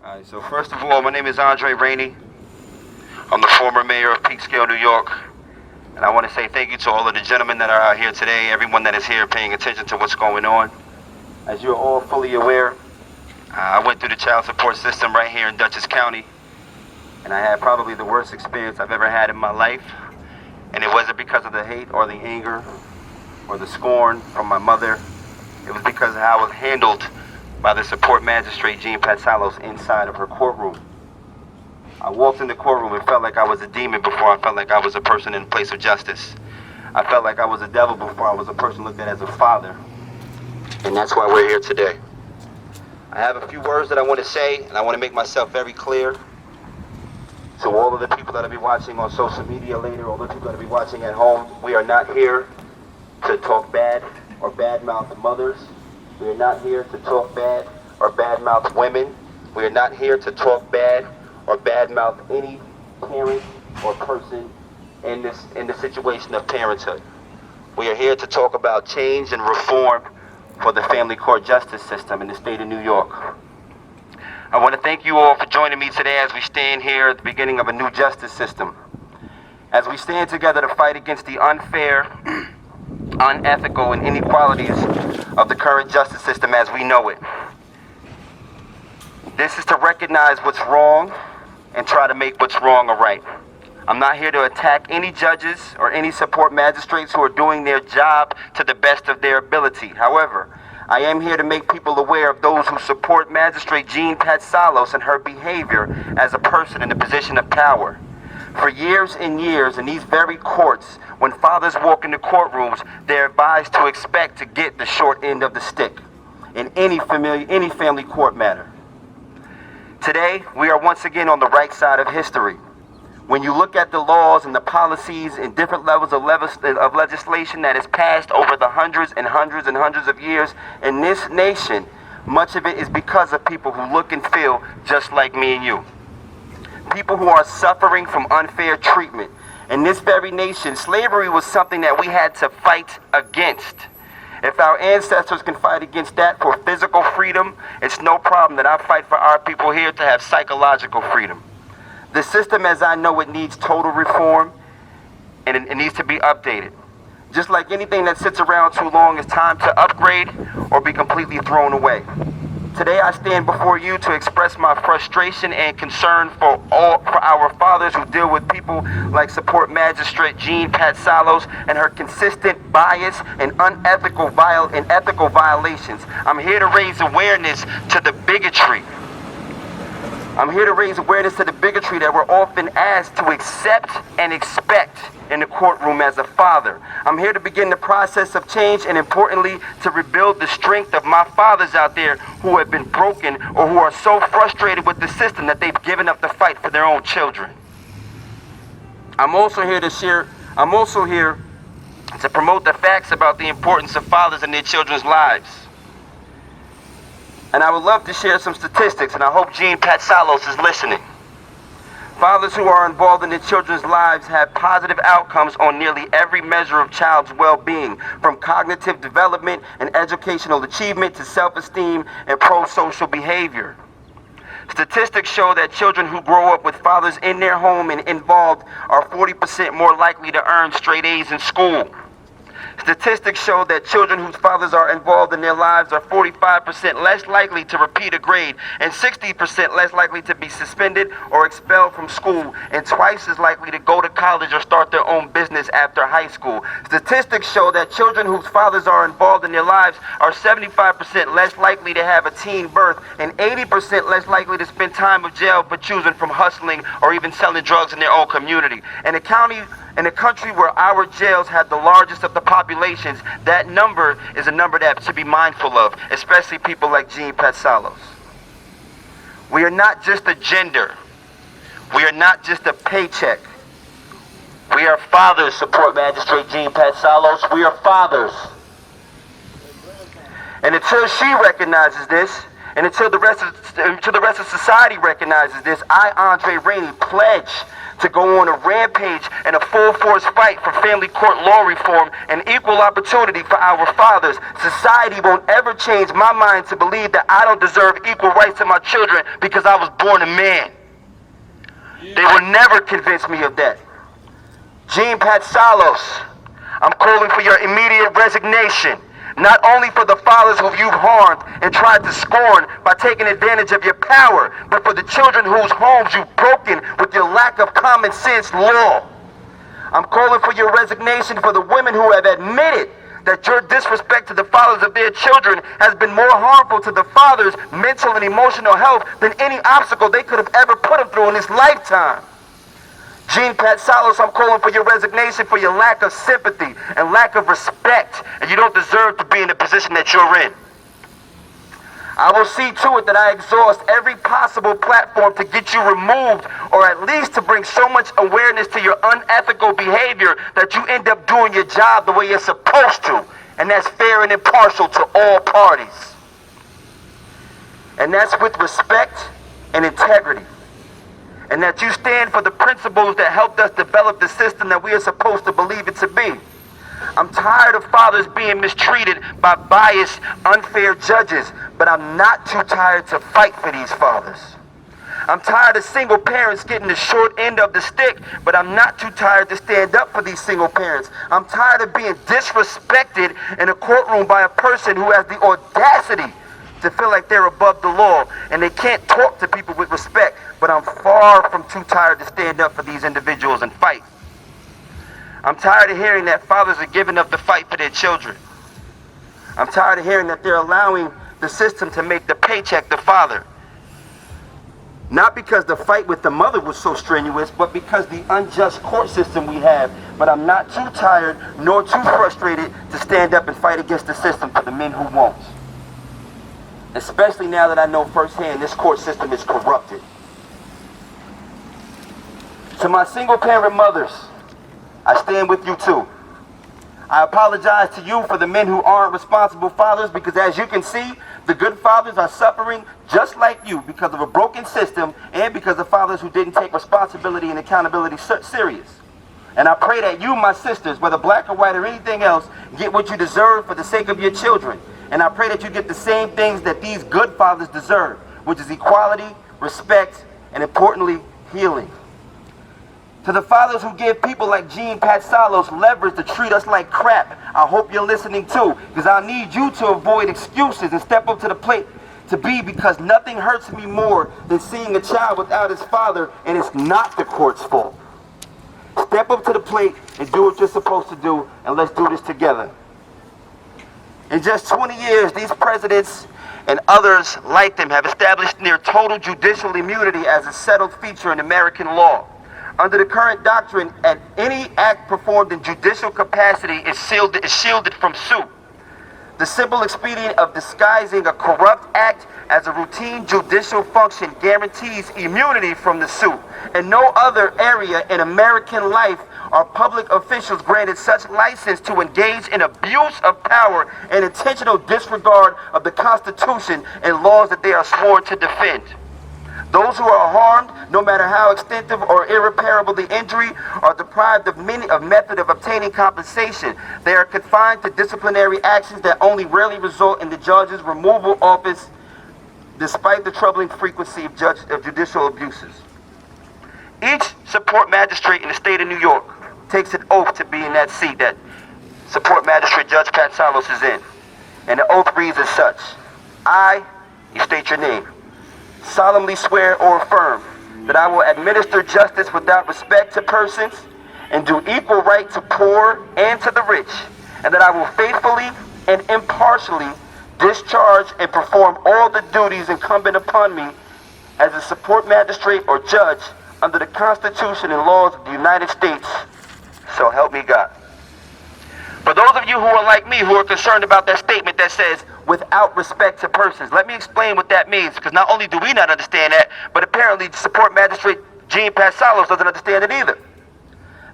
All right, so first of all, my name is Andre Rainey. I'm the former mayor of Peekskill, New York. And I want to say thank you to all of the gentlemen that are out here today, everyone that is here paying attention to what's going on. As you're all fully aware, I went through the child support system right here in Dutchess County. And I had probably the worst experience I've ever had in my life. And it wasn't because of the hate or the anger or the scorn from my mother. It was because of how I was handled by the support magistrate, Jean Patsalos, inside of her courtroom. I walked in the courtroom and felt like I was a demon before I felt like I was a person in place of justice. I felt like I was a devil before I was a person looked at as a father. And that's why we're here today. I have a few words that I want to say, and I want to make myself very clear. So all of the people that'll be watching on social media later, all the people that'll be watching at home, we are not here to talk bad or badmouth mothers. We are not here to talk bad or badmouth women. We are not here to talk bad or badmouth any parent or person in the situation of parenthood. We are here to talk about change and reform for the family court justice system in the state of New York. I want to thank you all for joining me today as we stand here at the beginning of a new justice system. As we stand together to fight against the unfair, unethical, and inequalities of the current justice system as we know it. This is to recognize what's wrong and try to make what's wrong a right. I'm not here to attack any judges or any support magistrates who are doing their job to the best of their ability. However, I am here to make people aware of those who support Magistrate Jean Patsalos and her behavior as a person in a position of power. For years and years in these very courts, when fathers walk into courtrooms, they're advised to expect to get the short end of the stick in any family court matter. Today, we are once again on the right side of history. When you look at the laws and the policies and different levels of legislation that is passed over the hundreds and hundreds and hundreds of years in this nation, much of it is because of people who look and feel just like me and you. People who are suffering from unfair treatment. In this very nation, slavery was something that we had to fight against. If our ancestors can fight against that for physical freedom, it's no problem that I fight for our people here to have psychological freedom. The system as I know it needs total reform, and it needs to be updated. Just like anything that sits around too long, it's time to upgrade or be completely thrown away. Today I stand before you to express my frustration and concern for our fathers who deal with people like support magistrate Jean Patsalos and her consistent bias and ethical violations. I'm here to raise awareness to the bigotry. I'm here to raise awareness to the bigotry that we're often asked to accept and expect in the courtroom as a father. I'm here to begin the process of change and, importantly, to rebuild the strength of my fathers out there who have been broken or who are so frustrated with the system that they've given up the fight for their own children. I'm also here to promote the facts about the importance of fathers in their children's lives. And I would love to share some statistics, and I hope Jean Patsalos is listening. Fathers who are involved in their children's lives have positive outcomes on nearly every measure of child's well-being, from cognitive development and educational achievement to self-esteem and pro-social behavior. Statistics show that children who grow up with fathers in their home and involved are 40% more likely to earn straight A's in school. Statistics show that children whose fathers are involved in their lives are 45% less likely to repeat a grade and 60% less likely to be suspended or expelled from school and twice as likely to go to college or start their own business after high school. Statistics show that children whose fathers are involved in their lives are 75% less likely to have a teen birth and 80% less likely to spend time in jail for choosing from hustling or even selling drugs in their own community. In a country where our jails have the largest of the populations, that number is a number that should be mindful of, especially people like Jean Patsalos. We are not just a gender. We are not just a paycheck. We are fathers, support Magistrate Jean Patsalos. We are fathers. And until she recognizes this, and until the rest of society recognizes this, I, Andre Rainey, pledge to go on a rampage and a full-force fight for family court law reform and equal opportunity for our fathers. Society won't ever change my mind to believe that I don't deserve equal rights to my children because I was born a man. They will never convince me of that. Jean Patsalos, I'm calling for your immediate resignation. Not only for the fathers who you've harmed and tried to scorn by taking advantage of your power, but for the children whose homes you've broken with your lack of common sense law. I'm calling for your resignation for the women who have admitted that your disrespect to the fathers of their children has been more harmful to the fathers' mental and emotional health than any obstacle they could have ever put them through in this lifetime. Jean Patsalos, I'm calling for your resignation for your lack of sympathy and lack of respect, and you don't deserve to be in the position that you're in. I will see to it that I exhaust every possible platform to get you removed, or at least to bring so much awareness to your unethical behavior that you end up doing your job the way you're supposed to, and that's fair and impartial to all parties. And that's with respect and integrity. And that you stand for the principles that helped us develop the system that we are supposed to believe it to be. I'm tired of fathers being mistreated by biased, unfair judges, but I'm not too tired to fight for these fathers. I'm tired of single parents getting the short end of the stick, but I'm not too tired to stand up for these single parents. I'm tired of being disrespected in a courtroom by a person who has the audacity to feel like they're above the law and they can't talk to people with respect, but I'm far from too tired to stand up for these individuals and fight. I'm tired of hearing that fathers are giving up the fight for their children. I'm tired of hearing that they're allowing the system to make the paycheck the father. Not because the fight with the mother was so strenuous, but because the unjust court system we have. But I'm not too tired nor too frustrated to stand up and fight against the system for the men who won't. Especially now that I know firsthand this court system is corrupted. To my single parent mothers, I stand with you too. I apologize to you for the men who aren't responsible fathers, because as you can see, the good fathers are suffering just like you because of a broken system and because of fathers who didn't take responsibility and accountability serious. And I pray that you, my sisters, whether black or white or anything else, get what you deserve for the sake of your children. And I pray that you get the same things that these good fathers deserve, which is equality, respect, and importantly, healing. To the fathers who give people like Jean Patsalos leverage to treat us like crap, I hope you're listening too, because I need you to avoid excuses and step up to the plate to be, because nothing hurts me more than seeing a child without his father, and it's not the court's fault. Step up to the plate and do what you're supposed to do, and let's do this together. In just 20 years, these presidents and others like them have established near total judicial immunity as a settled feature in American law. Under the current doctrine, any act performed in judicial capacity is shielded from suit. The simple expedient of disguising a corrupt act as a routine judicial function guarantees immunity from the suit. In no other area in American life are public officials granted such license to engage in abuse of power and intentional disregard of the Constitution and laws that they are sworn to defend. Those who are harmed, no matter how extensive or irreparable the injury, are deprived of method of obtaining compensation. They are confined to disciplinary actions that only rarely result in the judge's removal office, despite the troubling frequency of judicial abuses. Each support magistrate in the state of New York takes an oath to be in that seat that support magistrate Judge Patsalos is in. And the oath reads as such: I, you state your name, solemnly swear or affirm that I will administer justice without respect to persons and do equal right to poor and to the rich, and that I will faithfully and impartially discharge and perform all the duties incumbent upon me as a support magistrate or judge under the Constitution and laws of the United States. So help me God. For those of you who are like me, who are concerned about that statement that says, without respect to persons, let me explain what that means, because not only do we not understand that, but apparently support magistrate Jean Patsalos doesn't understand it either.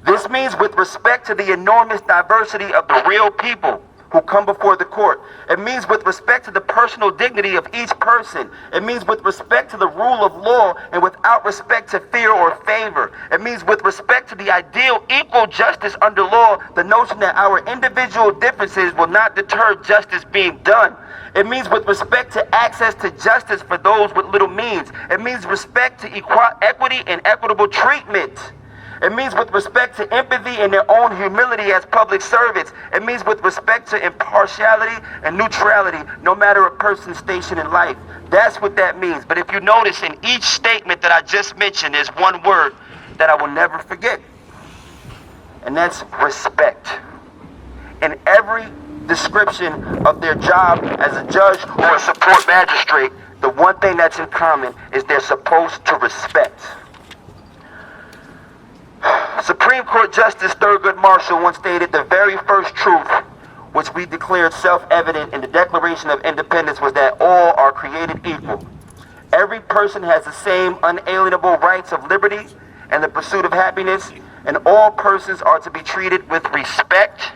This means with respect to the enormous diversity of the real people who come before the court. It means with respect to the personal dignity of each person. It means with respect to the rule of law and without respect to fear or favor. It means with respect to the ideal equal justice under law, the notion that our individual differences will not deter justice being done. It means with respect to access to justice for those with little means. It means respect to equity and equitable treatment. It means with respect to empathy and their own humility as public servants. It means with respect to impartiality and neutrality, no matter a person's station in life. That's what that means. But if you notice, in each statement that I just mentioned, there's one word that I will never forget. And that's respect. In every description of their job as a judge or a support magistrate, the one thing that's in common is they're supposed to respect. Supreme Court Justice Thurgood Marshall once stated, the very first truth which we declared self-evident in the Declaration of Independence was that all are created equal. Every person has the same unalienable rights of liberty and the pursuit of happiness, and all persons are to be treated with respect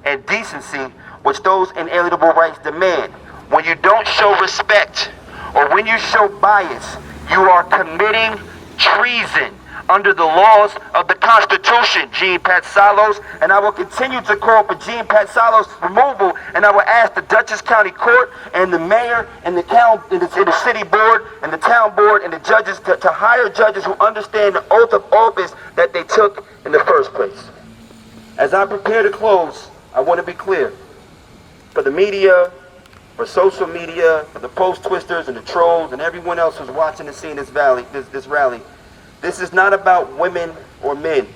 and decency, which those inalienable rights demand. When you don't show respect or when you show bias, you are committing treason under the laws of the Constitution, Jean Patsalos, and I will continue to call for Jean Patsalos' removal, and I will ask the Dutchess County Court and the mayor and the city board and the town board and the judges to hire judges who understand the oath of office that they took in the first place. As I prepare to close, I want to be clear. For the media, for social media, for the post twisters and the trolls and everyone else who's watching and seeing this rally, this is not about women or men.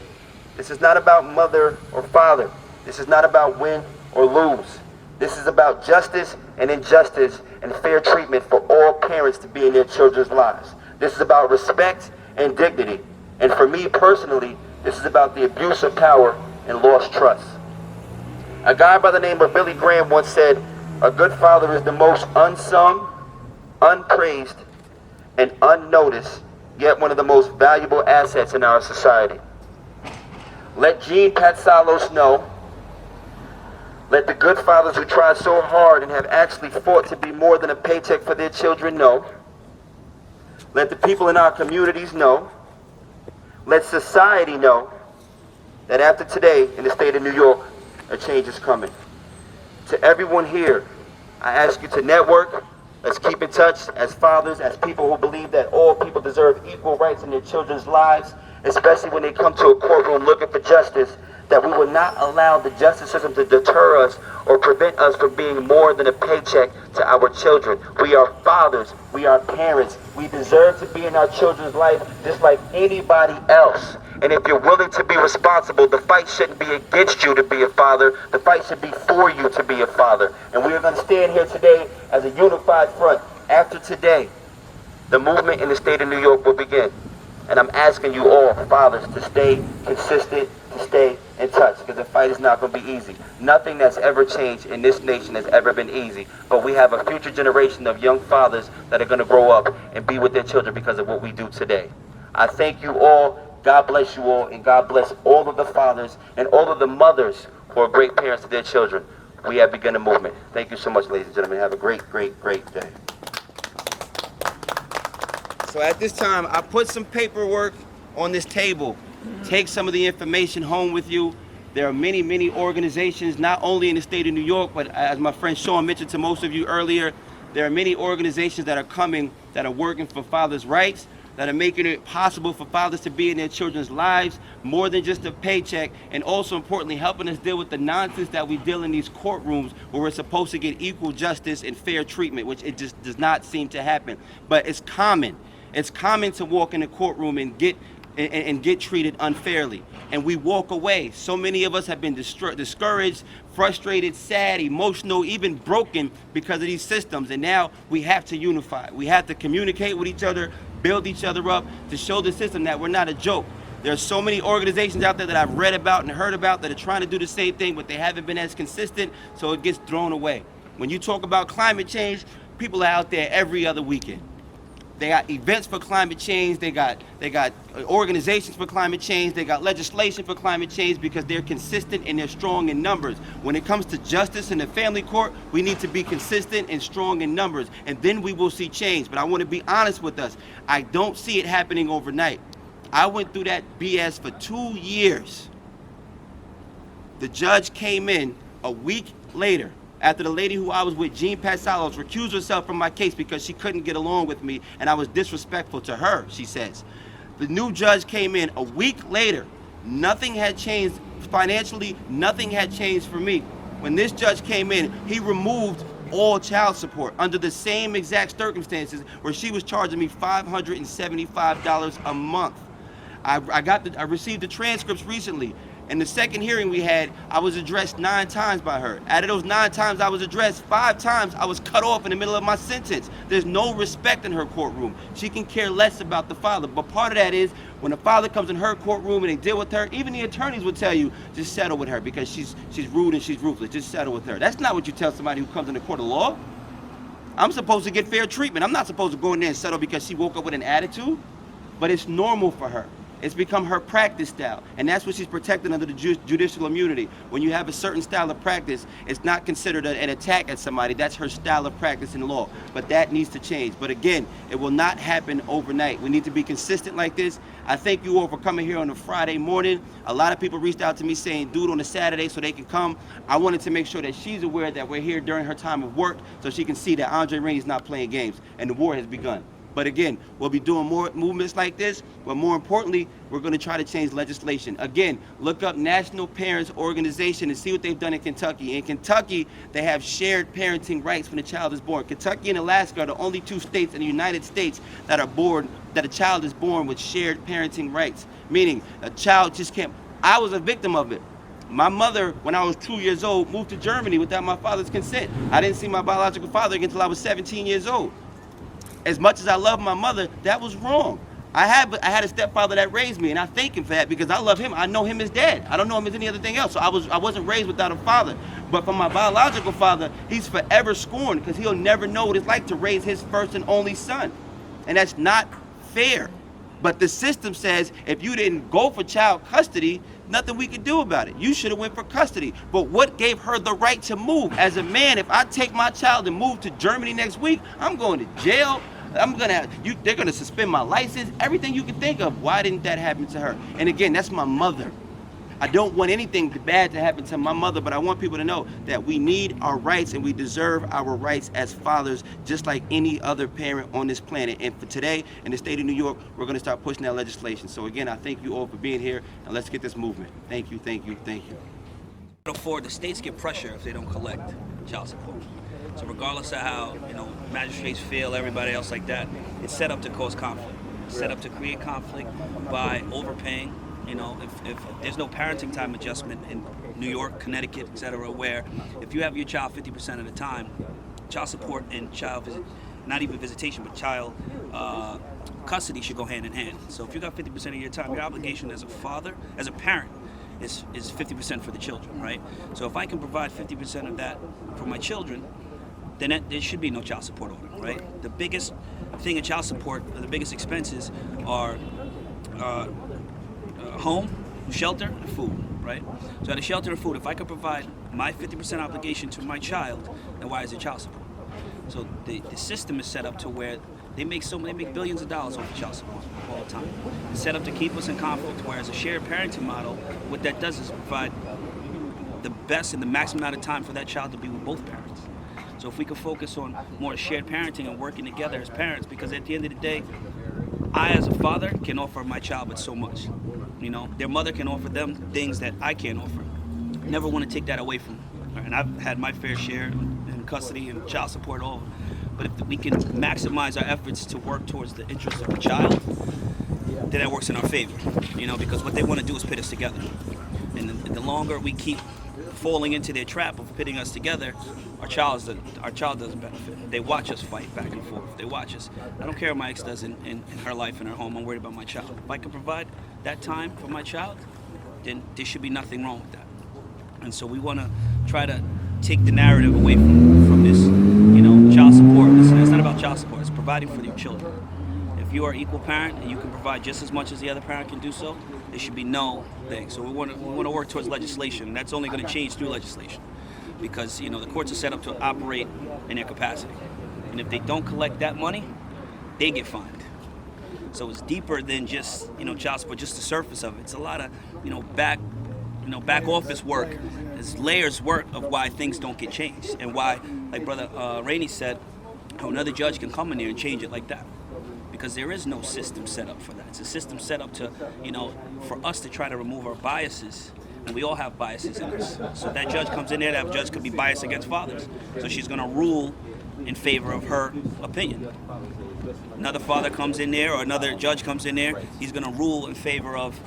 This is not about mother or father. This is not about win or lose. This is about justice and injustice and fair treatment for all parents to be in their children's lives. This is about respect and dignity. And for me personally, this is about the abuse of power and lost trust. A guy by the name of Billy Graham once said, a good father is the most unsung, unpraised, and unnoticed, yet one of the most valuable assets in our society. Let Jean Patsalos know. Let the good fathers who tried so hard and have actually fought to be more than a paycheck for their children know. Let the people in our communities know. Let society know that after today in the state of New York, a change is coming. To everyone here, I ask you to network. Let's keep in touch as fathers, as people who believe that all people deserve equal rights in their children's lives, especially when they come to a courtroom looking for justice, that we will not allow the justice system to deter us or prevent us from being more than a paycheck to our children. We are fathers. We are parents. We deserve to be in our children's life just like anybody else. And if you're willing to be responsible, the fight shouldn't be against you to be a father. The fight should be for you to be a father. And we are going to stand here today as a unified front. After today, the movement in the state of New York will begin. And I'm asking you all, fathers, to stay consistent, to stay in touch, because the fight is not going to be easy. Nothing that's ever changed in this nation has ever been easy. But we have a future generation of young fathers that are going to grow up and be with their children because of what we do today. I thank you all. God bless you all, and God bless all of the fathers and all of the mothers who are great parents to their children. We have begun a movement. Thank you so much, ladies and gentlemen. Have a great, great, great day. So at this time, I put some paperwork on this table. Take some of the information home with you. There are many, many organizations, not only in the state of New York, but as my friend Sean mentioned to most of you earlier, there are many organizations that are coming that are working for fathers' rights, that are making it possible for fathers to be in their children's lives, more than just a paycheck, and also importantly, helping us deal with the nonsense that we deal in these courtrooms where we're supposed to get equal justice and fair treatment, which it just does not seem to happen. But it's common. It's common to walk in a courtroom and get treated unfairly. And we walk away. So many of us have been discouraged, frustrated, sad, emotional, even broken because of these systems. And now we have to unify. We have to communicate with each other, build each other up, to show the system that we're not a joke. There are so many organizations out there that I've read about and heard about that are trying to do the same thing, but they haven't been as consistent, so it gets thrown away. When you talk about climate change, people are out there every other weekend. They got events for climate change. They got organizations for climate change. They got legislation for climate change because they're consistent and they're strong in numbers. When it comes to justice in the family court, we need to be consistent and strong in numbers, and then we will see change. But I want to be honest with us. I don't see it happening overnight. I went through that BS for 2 years. The judge came in a week later after the lady who I was with, Jean Pasalos, recused herself from my case because she couldn't get along with me and I was disrespectful to her, she says. The new judge came in a week later. Nothing had changed financially, nothing had changed for me. When this judge came in, he removed all child support under the same exact circumstances where she was charging me $575 a month. I received the transcripts recently. In the second hearing we had, I was addressed 9 times by her. Out of those 9 times I was addressed, 5 times I was cut off in the middle of my sentence. There's no respect in her courtroom. She can care less about the father. But part of that is when the father comes in her courtroom and they deal with her, even the attorneys would tell you, just settle with her because she's rude and she's ruthless. Just settle with her. That's not what you tell somebody who comes in the court of law. I'm supposed to get fair treatment. I'm not supposed to go in there and settle because she woke up with an attitude. But it's normal for her. It's become her practice style, and that's what she's protected under the judicial immunity. When you have a certain style of practice, it's not considered an attack at somebody. That's her style of practice in law, but that needs to change. But again, it will not happen overnight. We need to be consistent like this. I thank you all for coming here on a Friday morning. A lot of people reached out to me saying, do it on a Saturday so they can come. I wanted to make sure that she's aware that we're here during her time of work so she can see that Andre Rainey's not playing games and the war has begun. But again, we'll be doing more movements like this, but more importantly, we're going to try to change legislation. Again, look up National Parents Organization and see what they've done in Kentucky. In Kentucky, they have shared parenting rights when a child is born. Kentucky and Alaska are the only 2 states in the United States that a child is born with shared parenting rights, meaning a child just can't. I was a victim of it. My mother, when I was 2 years old, moved to Germany without my father's consent. I didn't see my biological father again until I was 17 years old. As much as I love my mother, that was wrong. I had a stepfather that raised me, and I thank him for that because I love him. I know him as dad. I don't know him as any other thing else. So I wasn't raised without a father. But for my biological father, he's forever scorned because he'll never know what it's like to raise his first and only son. And that's not fair. But the system says if you didn't go for child custody, nothing we could do about it. You should have went for custody. But what gave her the right to move? As a man, if I take my child and move to Germany next week, I'm going to jail. They're gonna suspend my license, everything you can think of. Why didn't that happen to her? And again, that's my mother. I don't want anything bad to happen to my mother, but I want people to know that we need our rights and we deserve our rights as fathers, just like any other parent on this planet. And for today, in the state of New York, we're gonna start pushing that legislation. So again, I thank you all for being here, and let's get this movement. Thank you, thank you, thank you. Therefore, the states get pressure if they don't collect child support. So regardless of how, magistrates feel, everybody else like that, it's set up to cause conflict. It's set up to create conflict by overpaying. If there's no parenting time adjustment in New York, Connecticut, etc., where if you have your child 50% of the time, child support and not even visitation, but child custody should go hand in hand. So if you got 50% of your time, your obligation as a father, as a parent, is 50% for the children, right? So if I can provide 50% of that for my children, then there should be no child support order, right? The biggest thing in child support, the biggest expenses are home, shelter, and food, right? So at a shelter and food, if I could provide my 50% obligation to my child, then why is it child support? So the system is set up to where they make billions of dollars off of child support all the time. It's set up to keep us in conflict, whereas a shared parenting model, what that does is provide the best and the maximum amount of time for that child to be with both parents. So if we could focus on more shared parenting and working together as parents, because at the end of the day, I as a father can offer my child but so much. Their mother can offer them things that I can't offer. Never want to take that away from them. And I've had my fair share in custody and child support all. But if we can maximize our efforts to work towards the interests of the child, then that works in our favor. Because what they want to do is pit us together. And the longer we keep falling into their trap of pitting us together, our child doesn't benefit. They watch us fight back and forth. They watch us. I don't care what my ex does in her life and her home. I'm worried about my child. If I can provide that time for my child, then there should be nothing wrong with that. And so we want to try to take the narrative away from this, child support. Listen, it's not about child support. It's providing for your children. if you are equal parent and you can provide just as much as the other parent can do so, there should be no thing. So we want to work towards legislation, and that's only going to change through legislation, because the courts are set up to operate in their capacity, and if they don't collect that money, they get fined. So it's deeper than just child support, just the surface of it. It's a lot of back office work. There's layers work of why things don't get changed, and why, like Brother Rainey said, how another judge can come in there and change it like that. Because there is no system set up for that. It's a system set up to, for us to try to remove our biases. And we all have biases in us. So that judge comes in there, that judge could be biased against fathers. So she's going to rule in favor of her opinion. Another father comes in there, or another judge comes in there, he's going to rule in favor of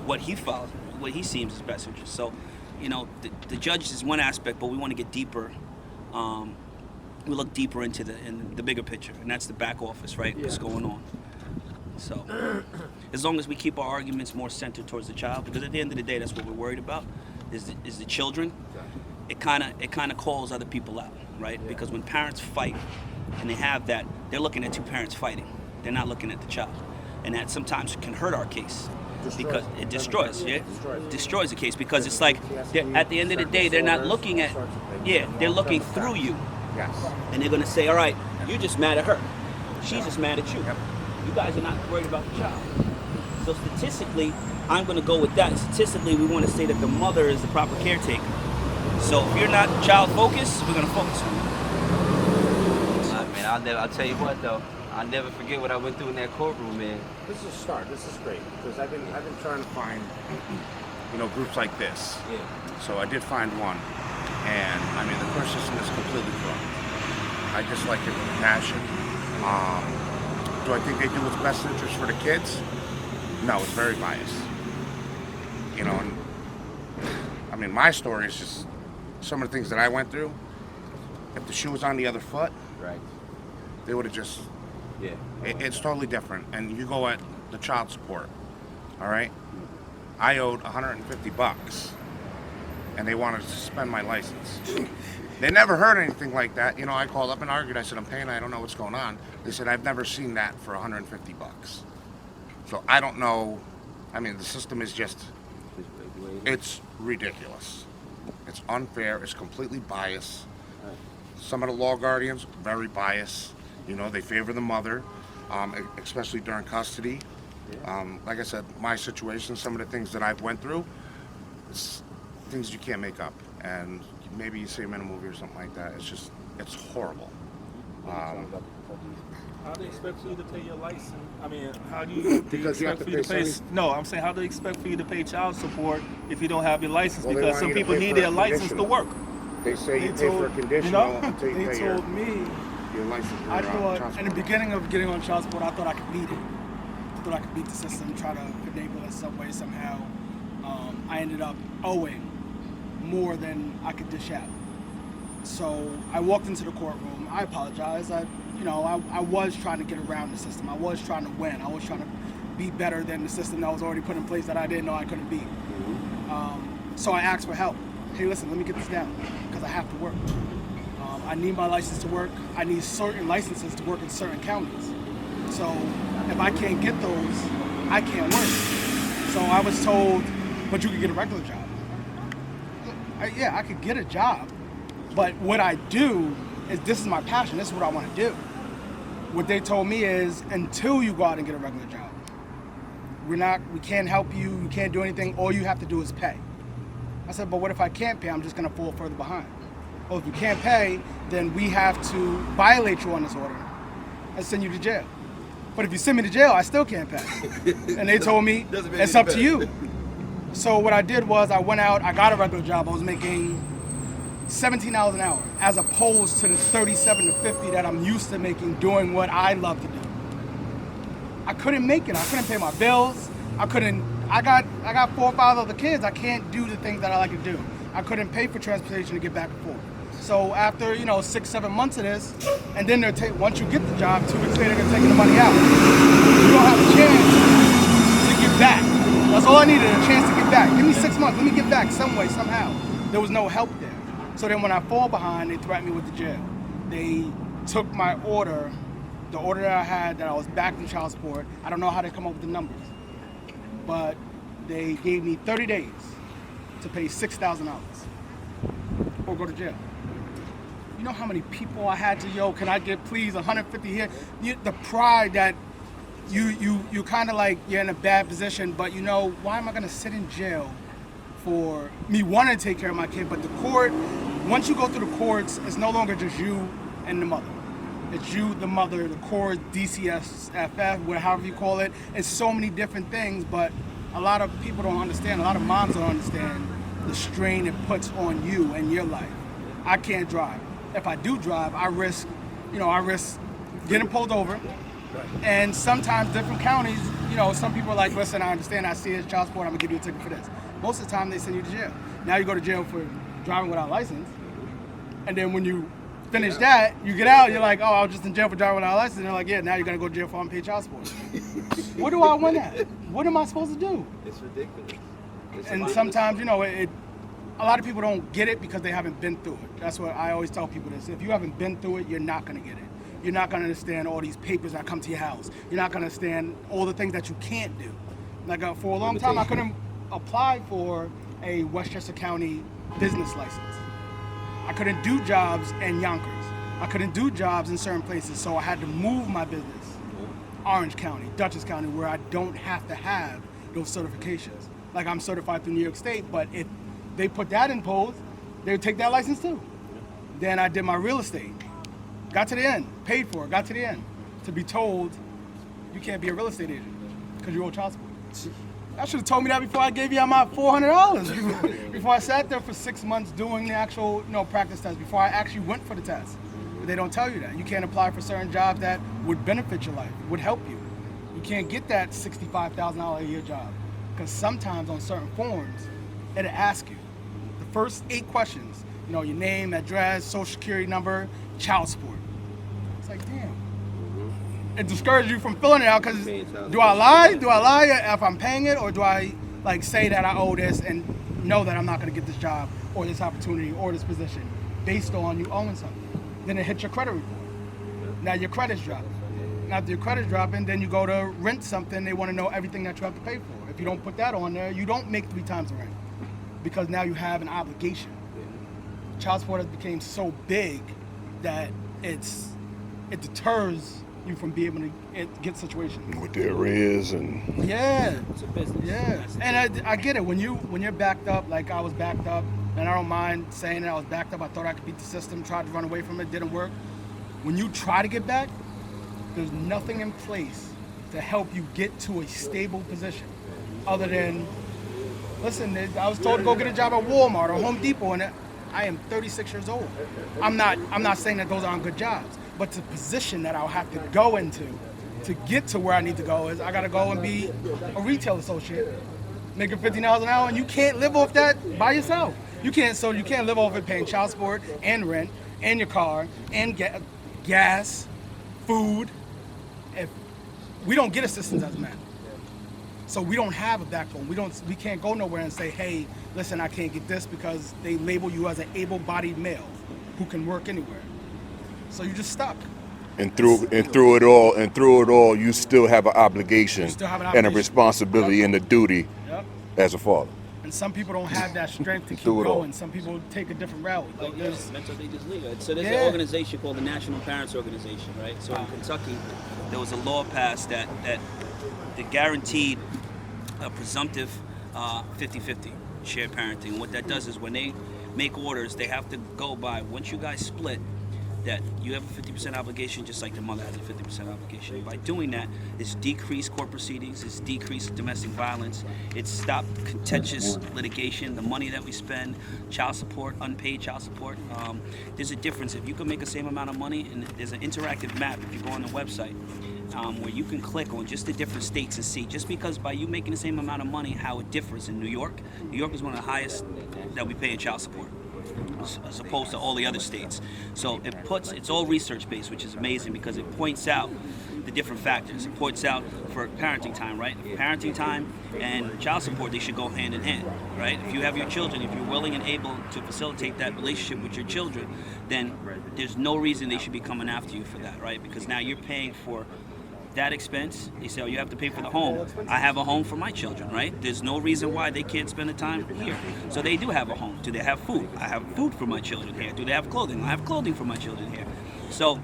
what he follows, what he seems is best interest. So, the judge is one aspect, but we want to get deeper. We look deeper into the bigger picture, and that's the back office, right? What's going on. So, as long as we keep our arguments more centered towards the child, because at the end of the day, that's what we're worried about, is the children. It kind of calls other people out, right? Because when parents fight, and they have that, they're looking at two parents fighting. They're not looking at the child, and that sometimes can hurt our case. Because it destroys the case, because it's like at the end of the day, they're not looking at, they're looking through you. Yes. And they're going to say, all right, you're just mad at her. She's just mad at you. Yep. You guys are not worried about the child. So statistically, I'm going to go with that. Statistically, we want to say that the mother is the proper caretaker. So if you're not child focused, we're going to focus on you. Man, I'll tell you what though. I'll never forget what I went through in that courtroom, man. This is a start. This is great, because I've been trying to find groups like this. Yeah. So I did find one, and the court system is completely corrupt. I dislike it with passion. Do I think they do what's best interest for the kids? No, it's very biased. And my story is just some of the things that I went through. If the shoe was on the other foot, Right. they would have just. Yeah. It's totally different. And you go at the child support, all right? I owed $150, and they wanted to suspend my license. They never heard anything like that. I called up and argued. I said, I'm paying. I don't know what's going on. They said, I've never seen that for $150. So I don't know. The system is just, it's ridiculous. It's unfair. It's completely biased. Some of the law guardians, very biased. They favor the mother, especially during custody. Like I said, my situation, some of the things that I've went through, it's things you can't make up. And maybe you see them in a movie or something like that. It's horrible. How do they expect for you to pay your license? How do you Because you have to pay No, I'm saying, how do they expect for you to pay child support if you don't have your license? Well, they Because want some you to people pay need for a their license to conditional. work. They say you pay for a conditional until you they pay your told me, license. I your, thought, child in the support. beginning of getting on child support, I thought I could beat it. I thought I could beat the system, try to finagle it some way, somehow. I ended up owing more than I could dish out. So I walked into the courtroom. I apologize. I was trying to get around the system. I was trying to win. I was trying to be better than the system that was already put in place that I didn't know I couldn't beat. So I asked for help. Hey, listen, let me get this down, because I have to work. I need my license to work. I need certain licenses to work in certain counties. So if I can't get those, I can't work. So I was told, but you could get a regular job. I could get a job, but what I do is, this is my passion. This is what I want to do. What they told me is, until you go out and get a regular job, we can't help you. You can't do anything. All you have to do is pay. I said, but what if I can't pay? I'm just going to fall further behind. Well, if you can't pay, then we have to violate you on this order and send you to jail. But if you send me to jail, I still can't pay. And they told me, it's up to you. So what I did was, I went out, I got a regular job. I was making $17 an hour, as opposed to the 37 to 50 that I'm used to making doing what I love to do. I couldn't make it. I couldn't pay my bills. I got 4 or 5 other kids. I can't do the things that I like to do. I couldn't pay for transportation to get back and forth. So after 6, 7 months of this, and then once you get the job, 2 weeks later they're taking the money out. You don't have a chance to get back. That's all I needed, a chance to get back. Give me 6 months. Let me get back some way, somehow. There was no help there. So then when I fall behind, they threatened me with the jail. They took my order the order that I had, that I was back in child support, I don't know how they come up with the numbers, but they gave me 30 days to pay $6,000 or go to jail. You know how many people I had to, can I get please 150 here? The pride that you kind of like, you're in a bad position, but why am I gonna sit in jail for me wanting to take care of my kid? But the court, once you go through the courts, it's no longer just you and the mother. It's you, the mother, the court, DCSFF, however you call it. It's so many different things, but a lot of people don't understand, a lot of moms don't understand the strain it puts on you and your life. I can't drive. If I do drive, I risk getting pulled over. And sometimes different counties, some people are like, listen, I understand, I see it's child support, I'm gonna give you a ticket for this. Most of the time they send you to jail. Now you go to jail for driving without a license. And then when you finish that, you get out, you're like, oh, I was just in jail for driving without a license. And they're like, yeah, now you're gonna go to jail for unpaid child support. What do I win at? What am I supposed to do? It's ridiculous. And sometimes, a lot of people don't get it because they haven't been through it. That's what I always tell people this. If you haven't been through it, you're not gonna get it. You're not gonna understand all these papers that come to your house. You're not gonna understand all the things that you can't do. Like for a long time, I couldn't apply for a Westchester County business license. I couldn't do jobs in Yonkers. I couldn't do jobs in certain places, so I had to move my business. Orange County, Dutchess County, where I don't have to have those certifications. Like I'm certified through New York State, but if they put that in polls, they would take that license too. Then I did my real estate. Got to the end, paid for it, got to the end. To be told, you can't be a real estate agent because you owe child support. I should have told me that before I gave you my $400. Before I sat there for 6 months doing the actual practice test, before I actually went for the test. But they don't tell you that. You can't apply for certain jobs that would benefit your life, would help you. You can't get that $65,000 a year job. Because sometimes on certain forms, it'll ask you. The first 8 questions, your name, address, social security number, child support. It's like, damn. It discourages you from filling it out because do I lie? Do I lie if I'm paying it, or do I say that I owe this and know that I'm not going to get this job or this opportunity or this position based on you owing something? Then it hits your credit report. Now your credit's dropping. And after your credit's dropping, then you go to rent something. They want to know everything that you have to pay for. If you don't put that on there, you don't make 3 times the rent because now you have an obligation. Child support has become so big that it deters you from being able to get situations. With the arrears and... Yeah. It's a business. Yeah. And I get it. When you're backed up, like I was backed up, and I don't mind saying that I was backed up. I thought I could beat the system, tried to run away from it, didn't work. When you try to get back, there's nothing in place to help you get to a stable position other than, listen, I was told to go get a job at Walmart or Home Depot, and I am 36 years old. I'm not saying that those aren't good jobs, but the position that I'll have to go into to get to where I need to go is I got to go and be a retail associate, making $50 an hour, and you can't live off that by yourself. You can't live off it paying child support and rent and your car and gas, food. If we don't get assistance as men, so we don't have a backbone. We can't go nowhere and say, hey, listen, I can't get this because they label you as an able-bodied male who can work anywhere. So you're just stuck. And through it all, you still have an obligation, and a responsibility and a duty as a father. And some people don't have that strength to keep going. Some people take a different route. Like they just leave it. So there's an organization called the National Parents Organization, right? So in Kentucky, there was a law passed that guaranteed a presumptive 50-50 shared parenting. And what that does is when they make orders, they have to go by, once you guys split, that you have a 50% obligation just like the mother has a 50% obligation. By doing that, it's decreased court proceedings, it's decreased domestic violence, it's stopped contentious litigation, the money that we spend, child support, unpaid child support. There's a difference. If you can make the same amount of money, and there's an interactive map if you go on the website, where you can click on just the different states and see, just because by you making the same amount of money, how it differs in New York. New York is one of the highest that we pay in child support, as opposed to all the other states. So it's all research based, which is amazing because it points out the different factors. It points out for parenting time, right? Parenting time and child support, they should go hand in hand, right? If you have your children, if you're willing and able to facilitate that relationship with your children, then there's no reason they should be coming after you for that, right? Because now you're paying for that expense. They say, oh, you have to pay for the home. I have a home for my children, right? There's no reason why they can't spend the time here. So they do have a home. Do they have food? I have food for my children here. Do they have clothing? I have clothing for my children here. So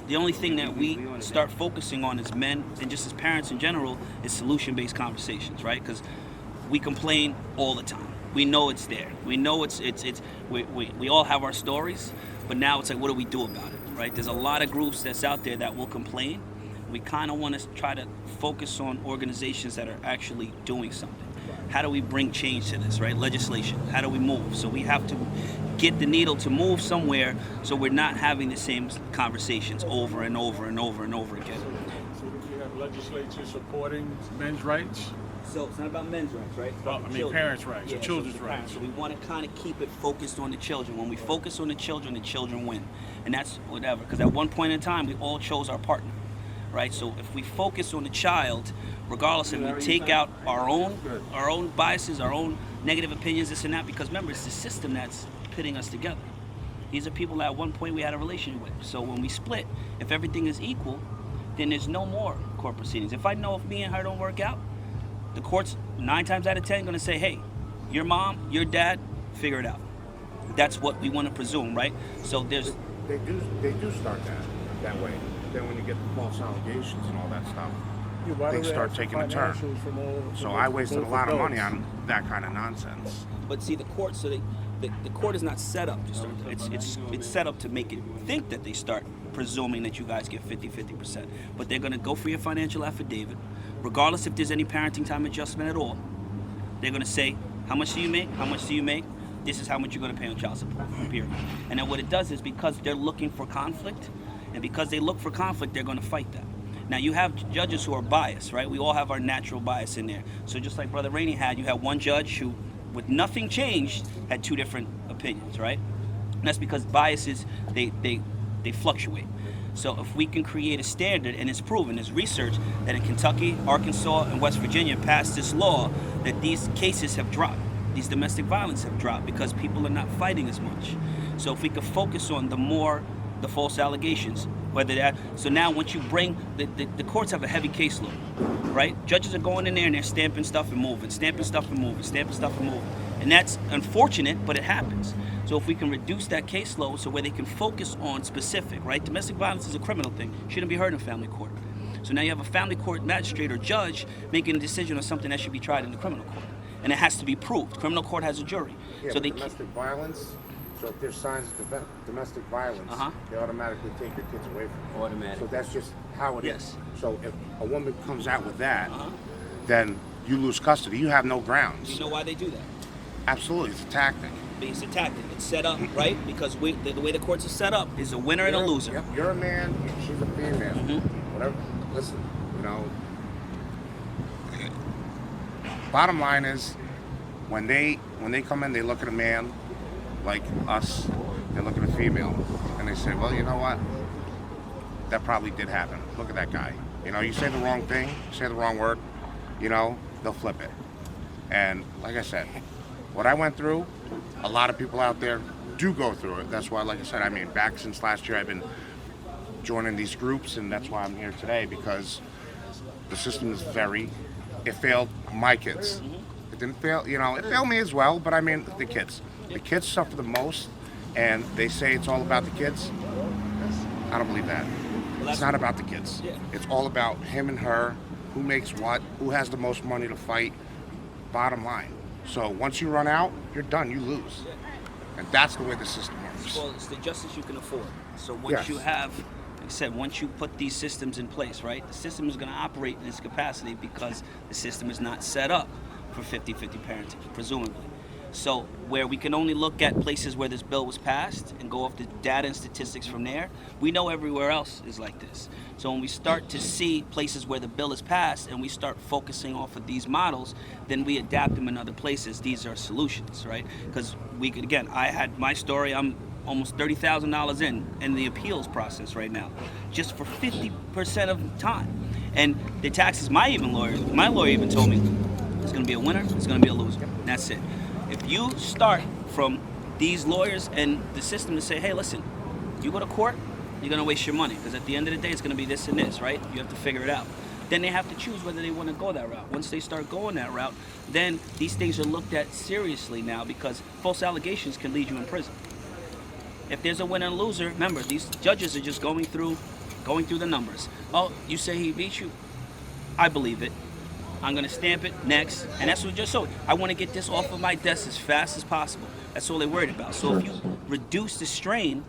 the only thing that we start focusing on as men and just as parents in general is solution-based conversations, right? Because we complain all the time. We know it's there. We know we all have our stories, but now it's like, what do we do about it, right? There's a lot of groups that's out there that will complain. We kind of want to try to focus on organizations that are actually doing something. How do we bring change to this, right? Legislation. How do we move? So we have to get the needle to move somewhere so we're not having the same conversations over and over and over and over again. So do you have legislature supporting men's rights? So it's not about men's rights, right? Oh, I mean parents' rights, Yeah, or children's so rights. So we want to kind of keep it focused on the children. When we focus on the children win. And that's whatever. Because at one point in time, we all chose our partner, right? So if we focus on the child, regardless if we take out our own biases, our own negative opinions, this and that, because remember, it's the system that's pitting us together. These are people that at one point we had a relationship with. So when we split, if everything is equal, then there's no more court proceedings. If I know if me and her don't work out, the court's 9 times out of 10 going to say, hey, your mom, your dad, figure it out. That's what we want to presume, right? So there's... They do start that way. Then when you get the false allegations and all that stuff, Yeah, why do things they start have taking a turn. financials from So I wasted a lot of money on that kind of nonsense. But see, the court, so the court is not set up to start. It's set up to make it think that they start presuming that you guys get 50%. But they're going to go for your financial affidavit, regardless if there's any parenting time adjustment at all. They're going to say, how much do you make? How much do you make? This is how much you're going to pay on child support, period. And then what it does is, because they're looking for conflict, and because they look for conflict, they're going to fight that. Now, you have judges who are biased, right? We all have our natural bias in there. So just like Brother Rainey had, you had one judge who, with nothing changed, had 2 different opinions, right? And that's because biases, they fluctuate. So if we can create a standard, and it's proven, there's research that in Kentucky, Arkansas, and West Virginia passed this law that these cases have dropped. These domestic violence have dropped because people are not fighting as much. So if we could focus on the false allegations, whether that, so now once you bring, the courts have a heavy caseload, right? Judges are going in there and they're stamping stuff and moving, stamping stuff and moving, stamping stuff and moving. And that's unfortunate, but it happens. So if we can reduce that caseload so where they can focus on specific, right? Domestic violence is a criminal thing, shouldn't be heard in family court. So now you have a family court magistrate or judge making a decision on something that should be tried in the criminal court. And it has to be proved. Criminal court has a jury. Yeah, so they domestic violence. So if there's signs of domestic violence, they automatically take your kids away from you. Automatic. So that's just how it is. Yes. So if a woman comes out with that, then you lose custody. You have no grounds. Do you know why they do that? Absolutely, it's a tactic. It's a tactic. It's set up, right? Because the way the courts are set up is a winner and a loser. Yep, you're a man, she's a female. Whatever. Listen, bottom line is, when they come in, they look at a man like us, they look at a female, and they say, well, you know what? That probably did happen. Look at that guy. You say the wrong thing, say the wrong word, they'll flip it. And like I said, what I went through, a lot of people out there do go through it. That's why, like I said, back since last year, I've been joining these groups, and that's why I'm here today, because the system is it failed my kids. It didn't fail, it failed me as well, but the kids. The kids suffer the most, and they say it's all about the kids. I don't believe that. It's not about the kids. Yeah. It's all about him and her, who makes what, who has the most money to fight, bottom line. So once you run out, you're done, you lose. And that's the way the system works. Well, it's the justice you can afford. So once you have, like I said, once you put these systems in place, right, the system is going to operate in its capacity because the system is not set up for 50-50 parenting, presumably. So where we can only look at places where this bill was passed and go off the data and statistics from there, we know everywhere else is like this. So when we start to see places where the bill is passed and we start focusing off of these models, then we adapt them in other places. These are solutions, right? Because again, I had my story, I'm almost $30,000 in the appeals process right now, just for 50% of the time. And the taxes, my lawyer even told me, it's gonna be a winner, it's gonna be a loser. That's it. If you start from these lawyers and the system to say, hey, listen, You go to court, you're gonna waste your money because at the end of the day, it's gonna be this and this, right? You have to figure it out. Then they have to choose whether they want to go that route. Once they start going that route, then these things are looked at seriously now because false allegations can lead you in prison. If there's a winner and loser, remember these judges are just going through the numbers. Oh, you say he beat you? I believe it. I'm gonna stamp it next, and that's what just so. I want to get this off of my desk as fast as possible. That's all they're worried about. So if you reduce the strain,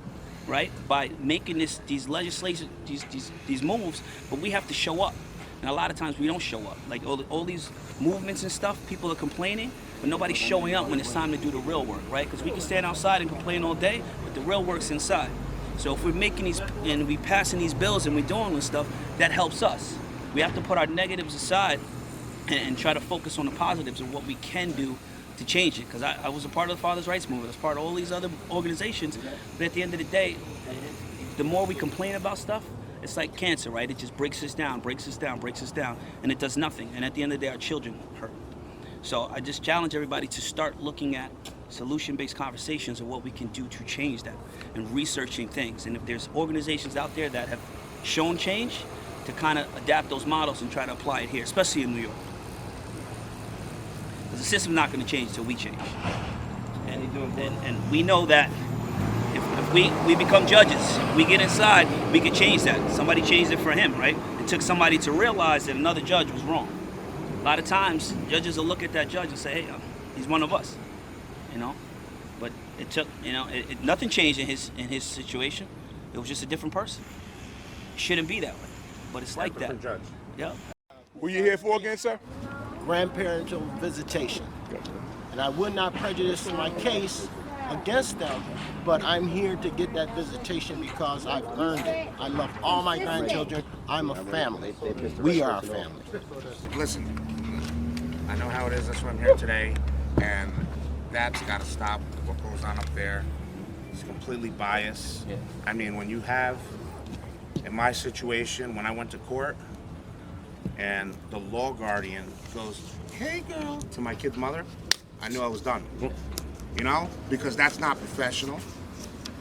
right, by making these legislation, these moves, but we have to show up. And a lot of times we don't show up. Like all these movements and stuff, people are complaining, but nobody's showing up when it's time to do the real work, right? Because we can stand outside and complain all day, but the real work's inside. So if we're making these and we passing these bills and we're doing this stuff, that helps us. We have to put our negatives aside and try to focus on the positives and what we can do to change it. Because I was a part of the Father's Rights Movement. I was part of all these other organizations. But at the end of the day, the more we complain about stuff, it's like cancer, right? It just breaks us down, and it does nothing. And at the end of the day, our children hurt. So I just challenge everybody to start looking at solution-based conversations of what we can do to change that and researching things. And if there's organizations out there that have shown change, to kind of adapt those models and try to apply it here, especially in New York. Because the system's not going to change until we change. And we know that if we become judges, we get inside, we can change that. Somebody changed it for him, right? It took somebody to realize that another judge was wrong. A lot of times, judges will look at that judge and say, hey, he's one of us, you know? But it took, nothing changed in his situation. It was just a different person. It shouldn't be that way, but it's like that. Judge. Yeah. Who you here for again, sir? Grandparental visitation. And I would not prejudice my case against them, but I'm here to get that visitation because I've earned it. I love all my grandchildren. I'm a family. We are a family. Listen, I know how it is. That's why I'm here today, and that's got to stop. What goes on up there is completely biased. Yeah. I mean, when you have, in my situation, when I went to court, and the law guardian goes, "Hey, girl," to my kid's mother, I knew I was done. You know, because that's not professional,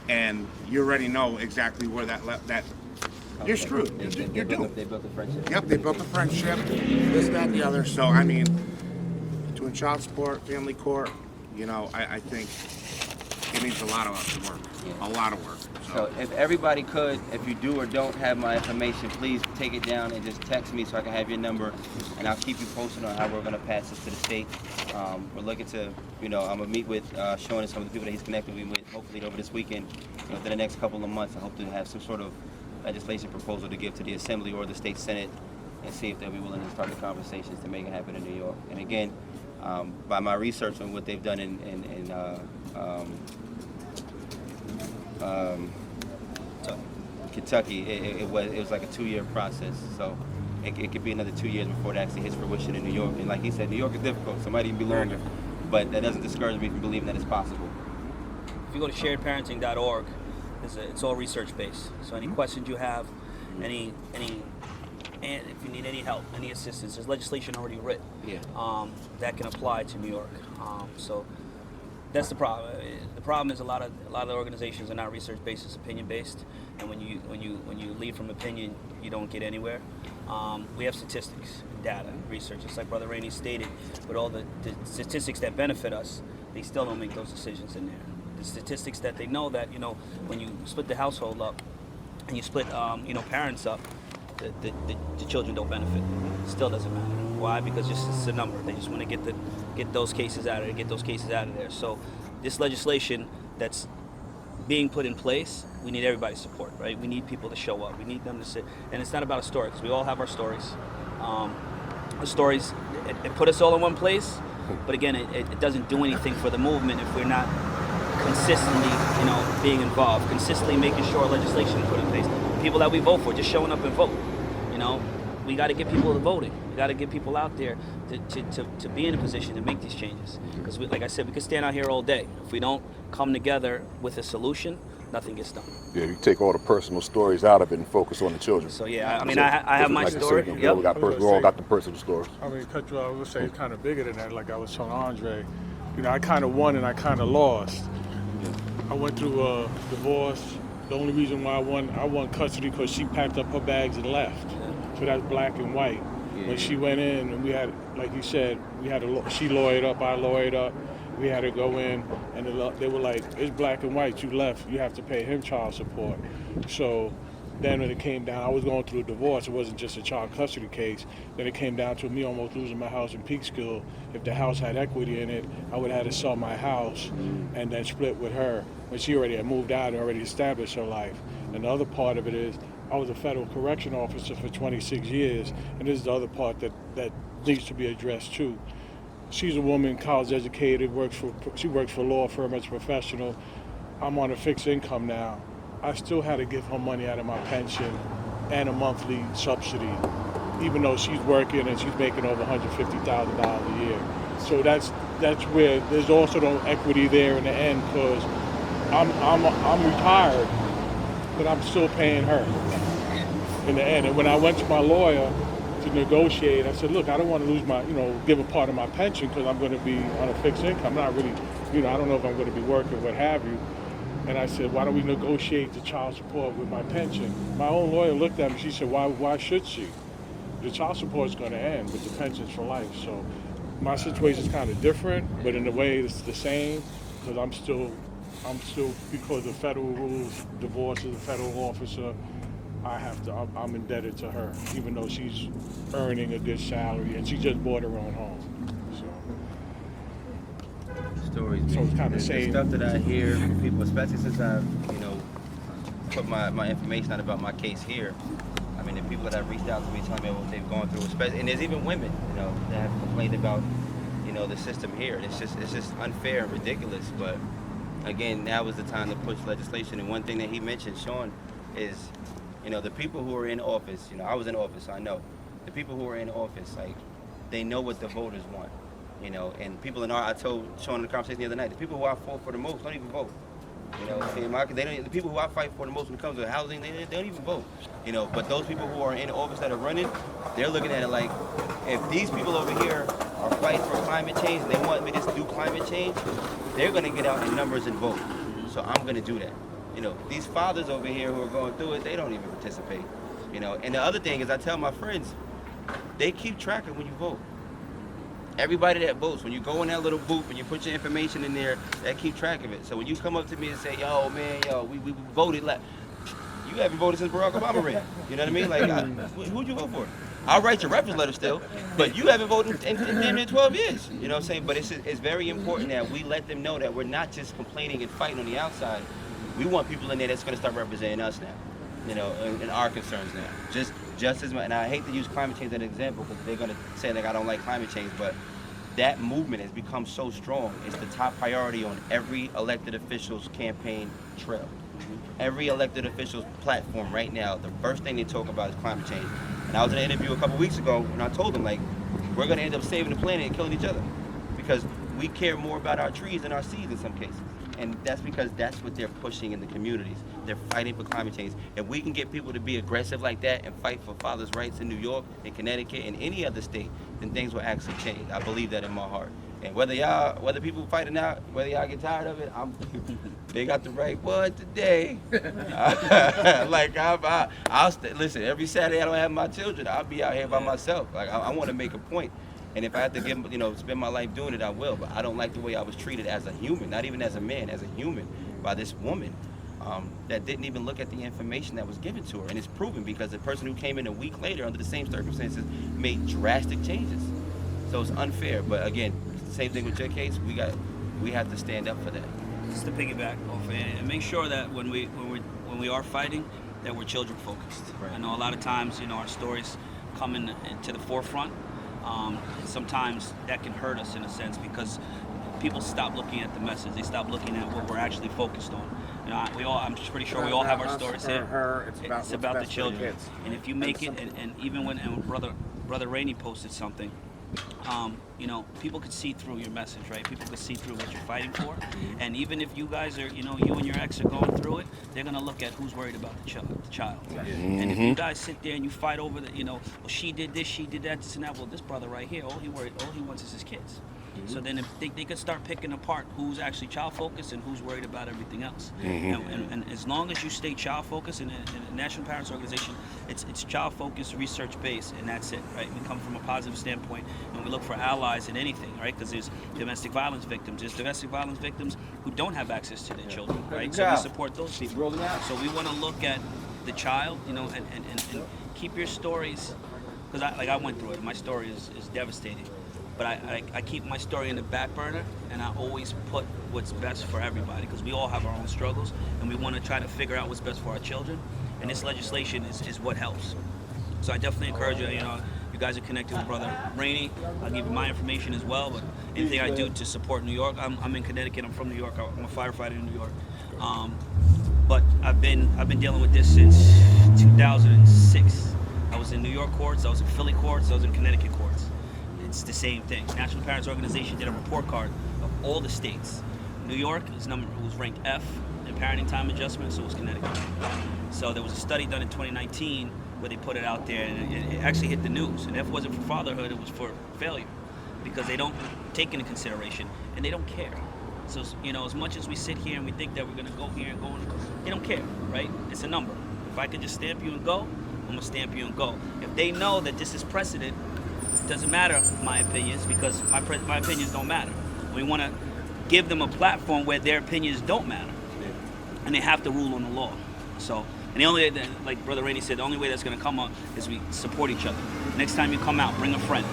and you already know exactly where that you're screwed. You're doomed. They built a friendship. Yep, they built a friendship, this, that, and the other. So, I mean, between child support, family court, I think it needs a lot of work. A lot of work. So if everybody could, if you do or don't have my information, please take it down and just text me so I can have your number, and I'll keep you posted on how we're going to pass this to the state. We're looking to, I'm going to meet with Sean and some of the people that he's connected with, hopefully over this weekend. Within the next couple of months, I hope to have some sort of legislation proposal to give to the Assembly or the State Senate and see if they'll be willing to start the conversations to make it happen in New York. And again, by my research on what they've done in Kentucky, it was like a 2-year process. So it could be another 2 years before it actually hits fruition in New York. And like he said, New York is difficult, so it might even be longer. But that doesn't discourage me from believing that it's possible. If you go to sharedparenting.org, it's all research based. So any questions you have, and if you need any help, any assistance, there's legislation already written that can apply to New York. So that's the problem. The problem is a lot of the organizations are not research based; it's opinion based. And when you lead from opinion, you don't get anywhere. We have statistics, data, research. Just like Brother Rainey stated, with all the statistics that benefit us, they still don't make those decisions in there. The statistics that they know that when you split the household up and you split parents up, the children don't benefit. It still doesn't matter. Why? Because it's a number. They just want to get those cases out of there. So this legislation that's being put in place, we need everybody's support, right? We need people to show up. We need them to sit. And it's not about a story, because we all have our stories. The stories, it put us all in one place, but again, it doesn't do anything for the movement if we're not consistently, being involved, consistently making sure legislation is put in place. People that we vote for, just showing up and vote. We got to get people to voting. We got to get people out there to be in a position to make these changes. Because, like I said, we could stand out here all day. If we don't come together with a solution, nothing gets done. Yeah, you take all the personal stories out of it and focus on the children. So yeah, I have my story. We all got the personal stories. I mean, cut you off, I would say it's kind of bigger than that. Like I was telling Andre, I kind of won and I kind of lost. I went through a divorce, The only reason why I won custody because she packed up her bags and left. So that's black and white. When she went in, and we had, like you said, she lawyered up, I lawyered up. We had to go in, and they were like, it's black and white, you left, you have to pay him child support. So then when it came down, I was going through a divorce, it wasn't just a child custody case. Then it came down to me almost losing my house in Peekskill. If the house had equity in it, I would have had to sell my house and then split with her. But she already had moved out and already established her life. And the other part of it is, I was a federal correction officer for 26 years, and this is the other part that needs to be addressed too. She's a woman, college educated, she works for a law firm as a professional. I'm on a fixed income now. I still had to give her money out of my pension and a monthly subsidy, even though she's working and she's making over $150,000 a year. So that's where there's also no equity there in the end, because I'm retired, but I'm still paying her in the end. And when I went to my lawyer to negotiate, I said, look, I don't want to lose my, give a part of my pension because I'm going to be on a fixed income. I'm not really, I don't know if I'm going to be working, what have you. And I said, why don't we negotiate the child support with my pension? My own lawyer looked at me, she said, why should she? The child support is going to end, but the pension's for life. So my situation is kind of different, but in a way it's the same, because I'm still, because of federal rules, divorce is a federal officer, I'm indebted to her, even though she's earning a good salary and she just bought her own home. Stories. So it's kind of the same. Stuff that I hear from people, especially since I've, put my information out about my case here. I mean, the people that have reached out to me telling me what they've gone through, especially, and there's even women, that have complained about, the system here. It's just unfair and ridiculous. But again, now is the time to push legislation. And one thing that he mentioned, Sean, is, the people who are in office, I was in office, so I know. The people who are in office, like, they know what the voters want, and people I told Sean in the conversation the other night, the people who I fought for the most don't even vote. The people who I fight for the most when it comes to housing, they don't even vote. But those people who are in office that are running, they're looking at it like, if these people over here are fighting for climate change and they want me to do climate change, they're gonna get out in numbers and vote. So I'm gonna do that. These fathers over here who are going through it, they don't even participate. And the other thing is, I tell my friends, they keep track of when you vote. Everybody that votes, when you go in that little booth and you put your information in there, they keep track of it. So when you come up to me and say, we voted last, you haven't voted since Barack Obama ran. You know what I mean? Like, who'd you vote for? I'll write your reference letter still, but you haven't voted in damn near 12 years. You know what I'm saying? But it's very important that we let them know that we're not just complaining and fighting on the outside. We want people in there that's going to start representing us now, and our concerns now. Just as much, and I hate to use climate change as an example because they're going to say like I don't like climate change, but that movement has become so strong. It's the top priority on every elected official's campaign trail. Every elected official's platform right now, the first thing they talk about is climate change. And I was in an interview a couple weeks ago and I told them, like, we're going to end up saving the planet and killing each other because we care more about our trees than our seeds in some cases. And that's because that's what they're pushing in the communities. They're fighting for climate change. If we can get people to be aggressive like that and fight for fathers' rights in New York, in Connecticut, in any other state, then things will actually change. I believe that in my heart. And whether people fighting out, whether y'all get tired of it, they got the right one today. Listen, every Saturday I don't have my children. I'll be out here by myself. Like I want to make a point. And if I have to spend my life doing it, I will. But I don't like the way I was treated as a human, not even as a man, as a human, by this woman that didn't even look at the information that was given to her. And it's proven because the person who came in a week later under the same circumstances made drastic changes. So it's unfair. But again, same thing with your case. We have to stand up for that. Just to piggyback off and make sure that when we are fighting, that we're children focused. Right. I know a lot of times, our stories come into the forefront. Sometimes that can hurt us in a sense because people stop looking at the message. They stop looking at what we're actually focused on. I'm pretty sure we all have our stories here. It's about the children. And if you make it, and even when Brother Rainey posted something, people could see through your message, right? People could see through what you're fighting for. And even if you guys are, you and your ex are going through it, they're going to look at who's worried about the child. Mm-hmm. And if you guys sit there and you fight over well, she did this, she did that, this and that. Well, this brother right here, all he wants is his kids. So then if they could start picking apart who's actually child focused and who's worried about everything else. And as long as you stay child focused in a National Parents Organization, it's child focused, research based, and that's it, right? We come from a positive standpoint and we look for allies in anything, right? Because there's domestic violence victims, who don't have access to their children, right? So we support those people. So we want to look at the child, you know, and keep your stories, because I went through it. My story is devastating. But I keep my story in the back burner, and I always put what's best for everybody, because we all have our own struggles, and we want to try to figure out what's best for our children. And this legislation is what helps. So I definitely encourage you. You know, you guys are connected with Brother Rainey. I'll give you my information as well. But anything I do to support New York, I'm in Connecticut. I'm from New York. I'm a firefighter in New York. But I've been dealing with this since 2006. I was in New York courts. I was in Philly courts. I was in Connecticut courts. It's the same thing. National Parents Organization did a report card of all the states. New York was ranked F in parenting time adjustment, so was Connecticut. So there was a study done in 2019 where they put it out there, and it actually hit the news. And if it wasn't for fatherhood, it was for failure, because they don't take into consideration, and they don't care. So, you know, as much as we sit here and we think that we're gonna go here and go, they don't care, right? It's a number. If I could just stamp you and go, I'm gonna stamp you and go. If they know that this is precedent, it doesn't matter my opinions, because my opinions don't matter. We want to give them a platform where their opinions don't matter, and they have to rule on the law. So, and the only, like Brother Rainey said, the only way that's going to come up is we support each other. Next time you come out, bring a friend.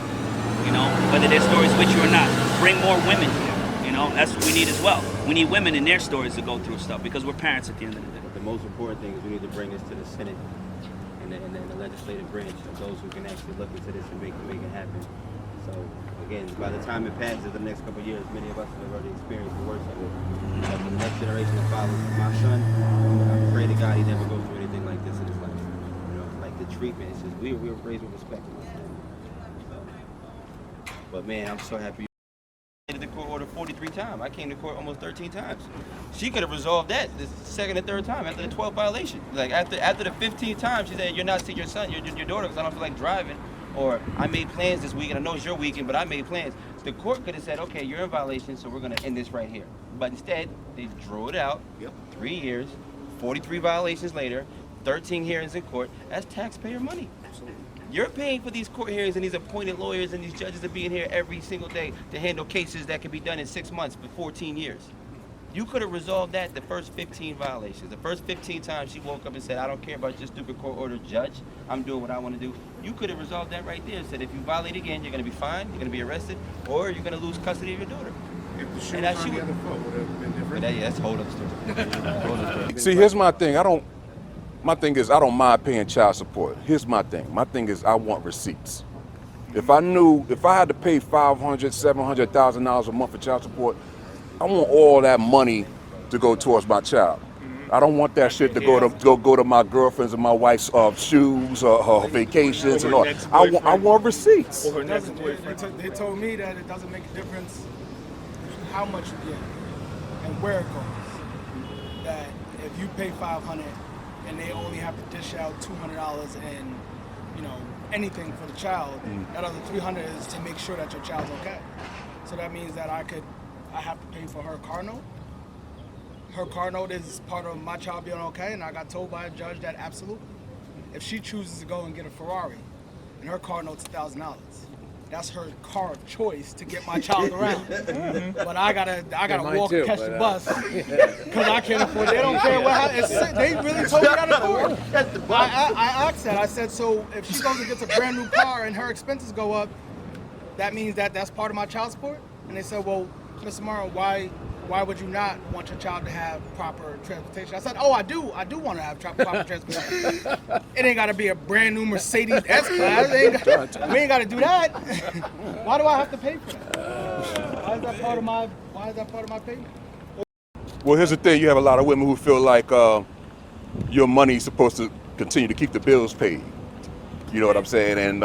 You know, whether their story's with you or not, bring more women here. You know, that's what we need as well. We need women in their stories to go through stuff, because we're parents at the end of the day. But the most important thing is we need to bring this to the Senate and the legislative branch of those who can actually look into this and make it happen. So again, by the time it passes the next couple of years, many of us have already experienced the worst of it. But for the next generation that follows, my son, I pray to God he never goes through anything like this in his life. You know, like the treatment, it's just we were raised with respect in this family. So, but man, I'm so happy. The court order 43 times. I came to court almost 13 times. She could have resolved that the second and third time after the 12th violation. Like after the 15th time, she said, "You're not seeing your son, your daughter, because I don't feel like driving." Or I made plans this weekend. I know it's your weekend, but I made plans. The court could have said, "Okay, you're in violation, so we're going to end this right here." But instead, they drew it out. 3 years, 43 violations later, 13 hearings in court. That's taxpayer money. Absolutely. You're paying for these court hearings and these appointed lawyers and these judges to be in here every single day to handle cases that can be done in 6 months for 14 years. You could have resolved that the first 15 violations. The first 15 times she woke up and said, "I don't care about your stupid court order, judge. I'm doing what I want to do." You could have resolved that right there and said, if you violate again, you're going to be fined, you're going to be arrested, or you're going to lose custody of your daughter. If the shoe was on the other foot, would it have been different? That's a whole other story. See, here's my thing. My thing is I don't mind paying child support. Here's my thing. My thing is I want receipts. If I had to pay $500,000, $700,000 a month for child support, I want all that money to go towards my child. I don't want that shit to go to my girlfriend's and my wife's shoes or her vacations and all. I want receipts. Or her next boyfriend. They told me that it doesn't make a difference how much you get and where it goes. That if you pay $500 and they only have to dish out $200 and anything for the child, that other $300 is to make sure that your child's okay. So that means that I have to pay for her car note. Her car note is part of my child being okay, and I got told by a judge that absolutely. If she chooses to go and get a Ferrari, and her car note's $1,000, that's her car of choice to get my child around. But I gotta walk and catch the bus because I can't afford it. They don't care what happens. They really told me that in court. I asked that. I said, so if she goes and gets a brand new car and her expenses go up, that means that that's part of my child support? And they said, well, Mr. Morrow, why would you not want your child to have proper transportation? I said, oh, I do want to have proper transportation. It ain't got to be a brand new Mercedes S-Class. We ain't got to do that. Why do I have to pay for that? Why is that part of my payment? Well, here's the thing. You have a lot of women who feel like your money's supposed to continue to keep the bills paid. You know what I'm saying? And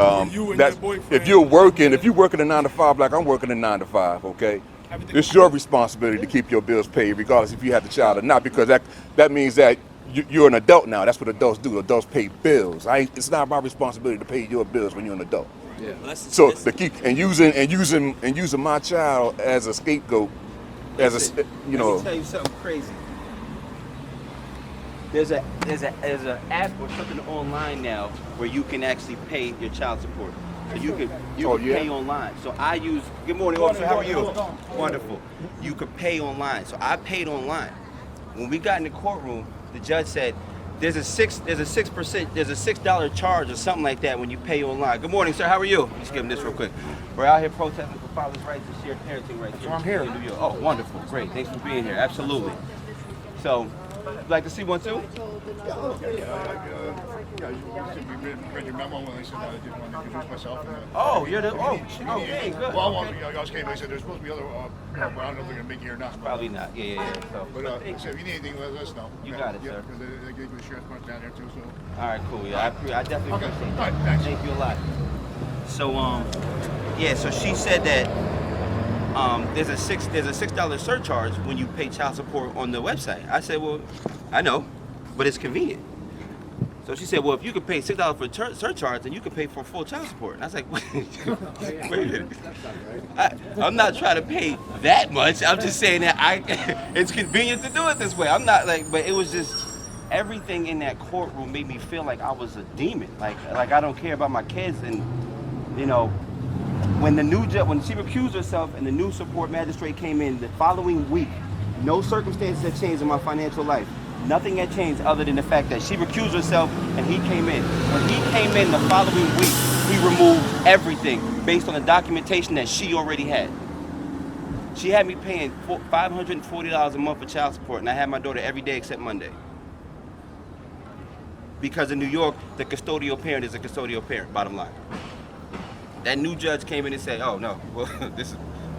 that's, if you're working a 9-to-5 like I'm working a 9-to-5, okay? It's your responsibility to keep your bills paid, regardless if you have the child or not, because that means that you're an adult now. That's what adults do. Adults pay bills. It's not my responsibility to pay your bills when you're an adult. Well, that's So that's- the key and using my child as a scapegoat, as a you Let know. me tell you something crazy. There's a app or something online now where you can actually pay your child support. So you can pay online. So I use. Good morning, officer. How are you? Wonderful. You could pay online. So I paid online. When we got in the courtroom, the judge said, there's a $6 charge or something like that when you pay online. Good morning, sir. How are you? Let's give him this real quick. We're out here protesting for father's rights and shared parenting rights. So I'm here in New York. Oh, wonderful. Great. Thanks for being here. Absolutely. So, you'd like to see one too? You read your memo when I said I didn't want to introduce myself. Oh, you're the. Oh, okay, good. Well, I was came. I said there's supposed to be other. But I don't know if they're gonna make it or not. Probably not. Yeah. So, But so if you need anything, let us know. You got it, sir. Because they gave you the sheriff's bunch down there too. So. all right, cool. Yeah, I definitely Okay. appreciate All that. right. Thanks. Thank you a lot. So yeah. So she said that there's a $6 surcharge when you pay child support on the website. I said, well, I know, but it's convenient. So she said, well, if you could pay $6 for surcharge, then you could pay for full child support. And I was like, wait a minute. I'm not trying to pay that much. I'm just saying that it's convenient to do it this way. I'm not like, but it was just, everything in that courtroom made me feel like I was a demon. Like I don't care about my kids. And, you know, when the new judge, when she recused herself and the new support magistrate came in the following week, no circumstances had changed in my financial life. Nothing had changed other than the fact that she recused herself and he came in. When he came in the following week, he removed everything based on the documentation that she already had. She had me paying $540 a month for child support, and I had my daughter every day except Monday. Because in New York, the custodial parent is a custodial parent, bottom line. That new judge came in and said, oh no, well,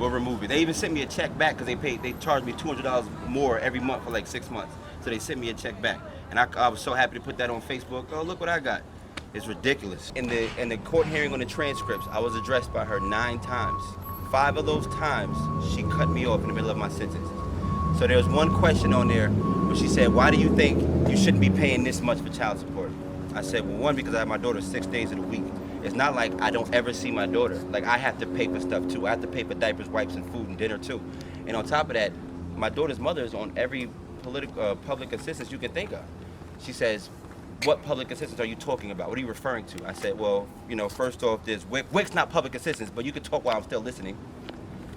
we'll remove it. They even sent me a check back because they charged me $200 more every month for like 6 months. So they sent me a check back. And I was so happy to put that on Facebook. Oh, look what I got. It's ridiculous. In the court hearing on the transcripts, I was addressed by her 9 times. 5 of those times, she cut me off in the middle of my sentence. So there was one question on there where she said, why do you think you shouldn't be paying this much for child support? I said, well, one, because I have my daughter 6 days of the week. It's not like I don't ever see my daughter. Like, I have to pay for stuff too. I have to pay for diapers, wipes, and food and dinner too. And on top of that, my daughter's mother is on every public assistance you can think of. She says, what public assistance are you talking about? What are you referring to? I said, well, you know, first off, there's WIC's not public assistance, but you can talk while I'm still listening.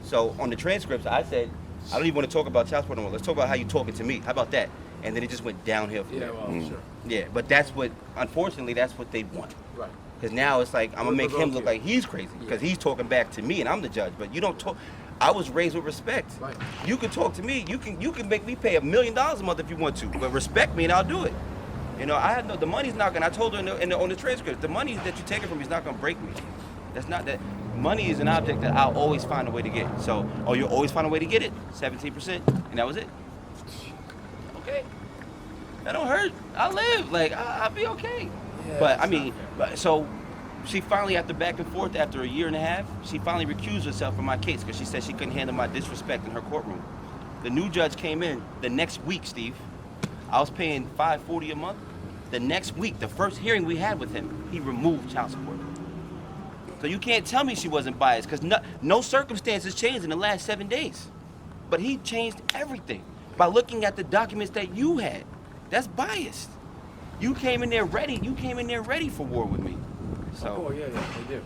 So on the transcripts, I said, I don't even want to talk about child support anymore. Let's talk about how you're talking to me. How about that? And then it just went downhill from there. Well, sure. Yeah, but that's what, unfortunately, that's what they want. Right. Because now it's like, I'm going to make him look like he's crazy because he's talking back to me and I'm the judge. But you don't talk. I was raised with respect. Right. You can talk to me. You can make me pay $1 million a month if you want to, but respect me and I'll do it. You know, I had no. The money's not gonna. I told her on the transcript, the money that you're taking from me is not gonna break me. That's not that. Money is an object that I'll always find a way to get. So, you'll always find a way to get it. 17%, and that was it. Okay. That don't hurt. I'll live. Like I'll be okay. Yeah, but I mean, so. She finally, after back and forth, after a year and a half, she finally recused herself from my case because she said she couldn't handle my disrespect in her courtroom. The new judge came in the next week, Steve. I was paying $540 a month. The next week, the first hearing we had with him, he removed child support. So you can't tell me she wasn't biased because no circumstances changed in the last 7 days. But he changed everything by looking at the documents that you had. That's biased. You came in there ready. You came in there ready for war with me. So. Oh, yeah, they do.